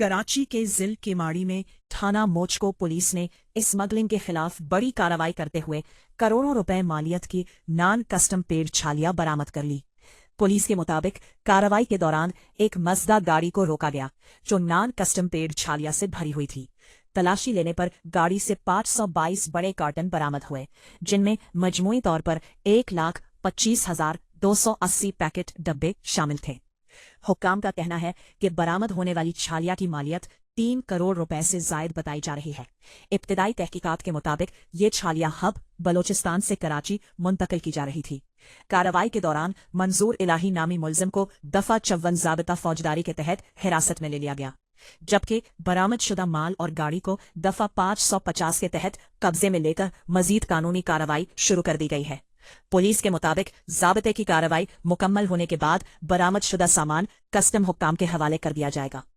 कराची के जिल केमाड़ी में थाना मोचको पुलिस ने स्मगलिंग के खिलाफ बड़ी कार्रवाई करते हुए करोड़ों रुपए मालियत की नॉन कस्टम पेड छालियां बरामद कर ली। पुलिस के मुताबिक कार्रवाई के दौरान एक मजदा गाड़ी को रोका गया जो नॉन कस्टम पेड छालियां से भरी हुई थी। तलाशी लेने पर गाड़ी से 522 बड़े कार्टन बरामद हुए, जिनमें मजमूई तौर पर 1,25,280 पैकेट डब्बे शामिल थे। हुक्काम का कहना है कि बरामद होने वाली छालिया की मालियत 3 करोड़ रुपए से जायद बताई जा रही है। इब्तिदाई तहकीकात के मुताबिक ये छालिया हब बलोचिस्तान से कराची मुंतकिल की जा रही थी। कार्रवाई के दौरान मंजूर इलाही नामी मुलजिम को दफा 54 ज़ाबिता फौजदारी के तहत हिरासत में ले लिया गया, जबकि बरामदशुदा माल और गाड़ी को दफा 550 के तहत कब्जे में लेकर मजीद कानूनी कार्रवाई शुरू कर दी गई है। पुलिस के मुताबिक ज़ाबिते की कार्रवाई मुकम्मल होने के बाद बरामदशुदा सामान कस्टम हुक्काम के हवाले कर दिया जाएगा।